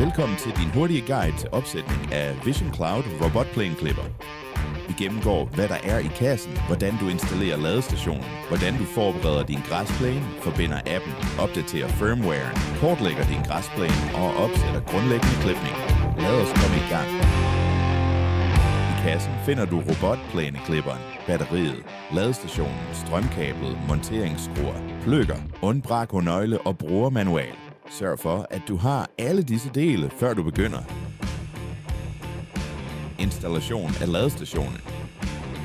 Velkommen til din hurtige guide til opsætning af Vision Cloud robotplæneklipper. Vi gennemgår, hvad der er i kassen, hvordan du installerer ladestationen, hvordan du forbereder din græsplæne, forbinder appen, opdaterer firmwaren, kortlægger din græsplæne og opsætter grundlæggende klipning. Lad os komme i gang. I kassen finder du robotplæneklipperen, batteriet, ladestationen, strømkablet, monteringsskruer, pløkker, undbrakonøgle og brugermanual. Sørg for, at du har alle disse dele, før du begynder. Installation af ladestationen.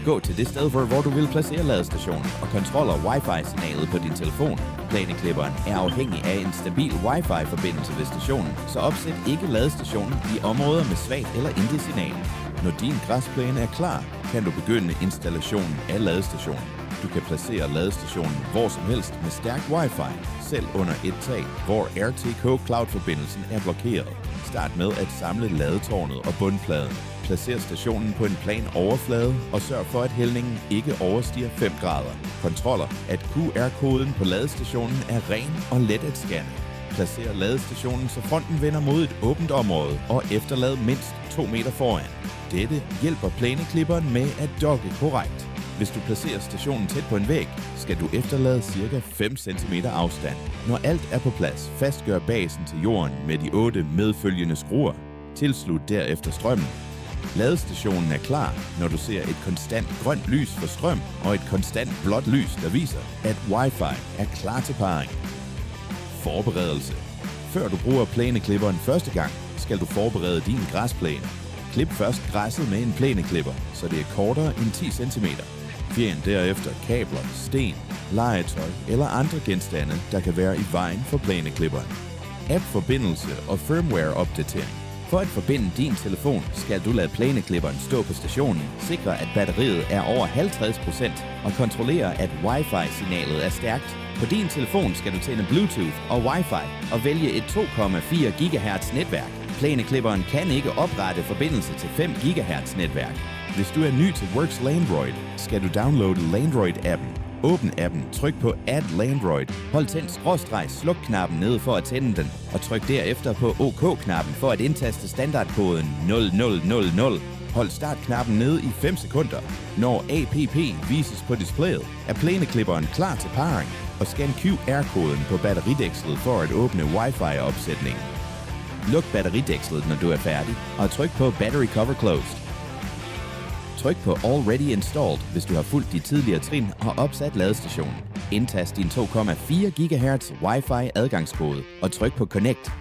Gå til det sted, hvor du vil placere ladestationen og kontroller Wi-Fi-signalet på din telefon. Plæneklipperen er afhængig af en stabil Wi-Fi-forbindelse ved stationen, så opsæt ikke ladestationen i områder med svagt eller intet signal. Når din græsplæne er klar, kan du begynde installationen af ladestationen. Du kan placere ladestationen hvor som helst med stærk Wi-Fi, selv under et tag, hvor RTK Cloud-forbindelsen er blokeret. Start med at samle ladetårnet og bundpladen. Placer stationen på en plan overflade og sørg for, at hældningen ikke overstiger 5 grader. Kontroller, at QR-koden på ladestationen er ren og let at scanne. Placer ladestationen, så fronten vender mod et åbent område og efterlad mindst 2 meter foran. Dette hjælper plæneklipperen med at dokke korrekt. Hvis du placerer stationen tæt på en væg, skal du efterlade ca. 5 cm afstand. Når alt er på plads, fastgør basen til jorden med de 8 medfølgende skruer. Tilslut derefter strømmen. Ladestationen er klar, når du ser et konstant grønt lys for strøm og et konstant blåt lys, der viser, at Wi-Fi er klar til parring. Forberedelse. Før du bruger plæneklipperen første gang, skal du forberede din græsplæne. Klip først græsset med en plæneklipper, så det er kortere end 10 cm. Fjern derefter kabler, sten, legetøj eller andre genstande, der kan være i vejen for plæneklipperen. App-forbindelse og firmware-opdatering. For at forbinde din telefon, skal du lade plæneklipperen stå på stationen, sikre at batteriet er over 50% og kontrollere at Wi-Fi-signalet er stærkt. På din telefon skal du tænde Bluetooth og Wi-Fi og vælge et 2,4 GHz netværk. Plæneklipperen kan ikke oprette forbindelse til 5 GHz netværk. Hvis du er ny til Works Landroid, skal du downloade Landroid-appen. Åbn appen, tryk på Add Landroid, hold tændt /sluk-knappen nede for at tænde den, og tryk derefter på OK-knappen for at indtaste standardkoden 0000. Hold startknappen nede i 5 sekunder. Når APP vises på displayet, er plæneklipperen klar til parring, og scan QR-koden på batteridækslet for at åbne Wi-Fi-opsætningen. Luk batteridækslet, når du er færdig, og tryk på Battery Cover Closed. Tryk på Already Installed, hvis du har fulgt de tidligere trin og opsat ladestationen. Indtast din 2,4 GHz Wi-Fi adgangskode og tryk på Connect.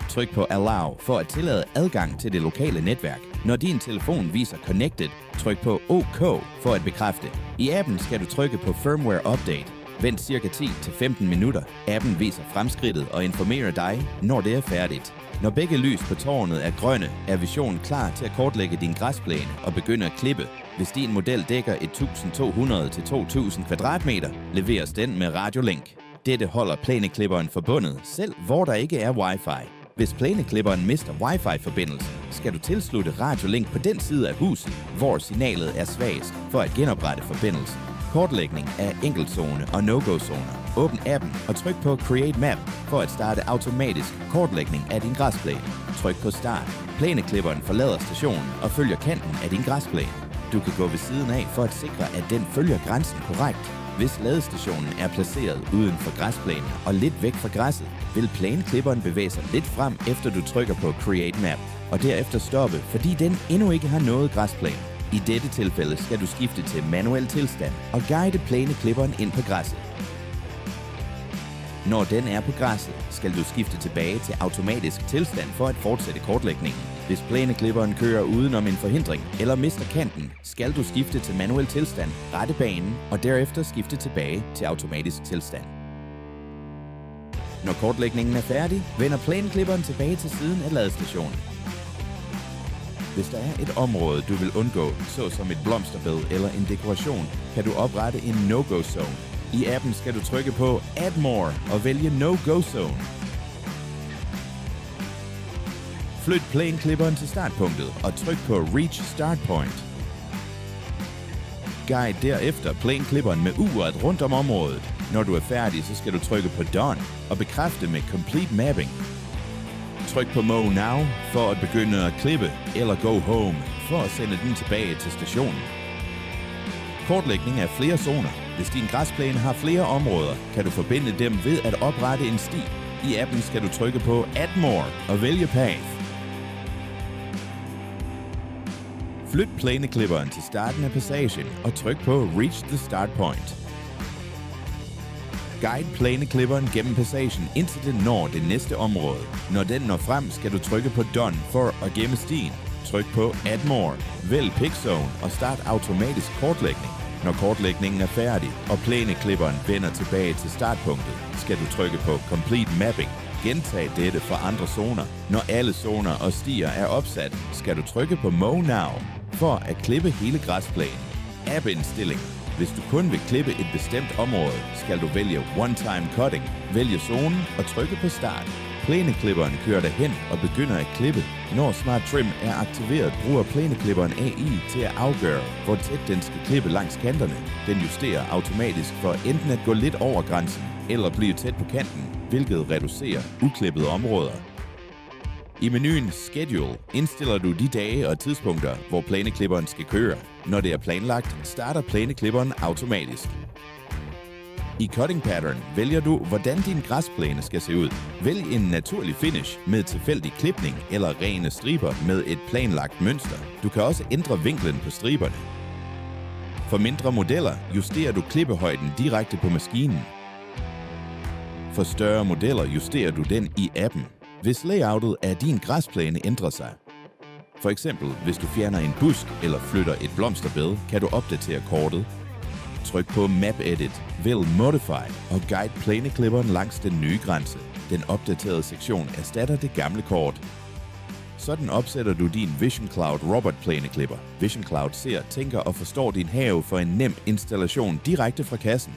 Tryk på Allow for at tillade adgang til det lokale netværk. Når din telefon viser Connected, tryk på OK for at bekræfte. I appen skal du trykke på Firmware Update. Vent ca. 10-15 minutter. Appen viser fremskridtet og informerer dig, når det er færdigt. Når begge lys på tårnet er grønne, er Vision klar til at kortlægge din græsplæne og begynde at klippe. Hvis din model dækker 1200 til 2000 kvadratmeter, leveres den med radiolink. Dette holder plæneklipperen forbundet, selv hvor der ikke er Wi-Fi. Hvis plæneklipperen mister Wi-Fi-forbindelsen, skal du tilslutte radiolink på den side af huset, hvor signalet er svagest, for at genoprette forbindelsen. Kortlægning af enkeltzone og no-go-zoner. Åbn appen og tryk på Create Map for at starte automatisk kortlægning af din græsplæne. Tryk på Start. Plæneklipperen forlader stationen og følger kanten af din græsplæne. Du kan gå ved siden af for at sikre, at den følger grænsen korrekt. Hvis ladestationen er placeret uden for græsplænen og lidt væk fra græsset, vil plæneklipperen bevæge sig lidt frem, efter du trykker på Create Map, og derefter stoppe, fordi den endnu ikke har nået græsplænen. I dette tilfælde skal du skifte til manuel tilstand og guide plæneklipperen ind på græsset. Når den er på græsset, skal du skifte tilbage til automatisk tilstand for at fortsætte kortlægningen. Hvis plæneklipperen kører udenom en forhindring eller mister kanten, skal du skifte til manuel tilstand, rette banen og derefter skifte tilbage til automatisk tilstand. Når kortlægningen er færdig, vender plæneklipperen tilbage til siden af ladestationen. Hvis der er et område, du vil undgå, såsom et blomsterbed eller en dekoration, kan du oprette en no-go-zone. I appen skal du trykke på Add More og vælge No-Go Zone. Flyt plæneklipperen til startpunktet og tryk på Reach Start Point. Guide derefter plæneklipperen med uret rundt om området. Når du er færdig, så skal du trykke på Done og bekræfte med Complete Mapping. Tryk på Mow Now for at begynde at klippe, eller Go Home for at sende den tilbage til stationen. Kortlægning af flere zoner. Hvis din græsplæne har flere områder, kan du forbinde dem ved at oprette en sti. I appen skal du trykke på Add More og vælge Path. Flyt plæneklipperen til starten af passagen og tryk på Reach the Start Point. Guide plæneklipperen gennem passagen indtil den når det næste område. Når den når frem, skal du trykke på Done for at gemme stien. Tryk på Add More, vælg Pick Zone og start automatisk kortlægning. Når kortlægningen er færdig, og plæneklipperen vender tilbage til startpunktet, skal du trykke på Complete Mapping. Gentag dette for andre zoner. Når alle zoner og stier er opsat, skal du trykke på Mow Now for at klippe hele græsplænen. App-indstilling. Hvis du kun vil klippe et bestemt område, skal du vælge One Time Cutting, vælge zonen og trykke på Start. Plæneklipperen kører derhen og begynder at klippe. Når Smart Trim er aktiveret, bruger plæneklipperen AI til at afgøre, hvor tæt den skal klippe langs kanterne. Den justerer automatisk for enten at gå lidt over grænsen eller blive tæt på kanten, hvilket reducerer uklippede områder. I menuen Schedule indstiller du de dage og tidspunkter, hvor plæneklipperen skal køre. Når det er planlagt, starter plæneklipperen automatisk. I Cutting Pattern vælger du, hvordan din græsplæne skal se ud. Vælg en naturlig finish med tilfældig klipning eller rene striber med et planlagt mønster. Du kan også ændre vinklen på striberne. For mindre modeller justerer du klippehøjden direkte på maskinen. For større modeller justerer du den i appen, hvis layoutet af din græsplæne ændrer sig. For eksempel, hvis du fjerner en busk eller flytter et blomsterbed, kan du opdatere kortet. Tryk på Map Edit, vælg Modify og guide plæneklipperen langs den nye grænse. Den opdaterede sektion erstatter det gamle kort. Sådan opsætter du din Vision Cloud Robot Plæneklipper. Vision Cloud ser, tænker og forstår din have for en nem installation direkte fra kassen.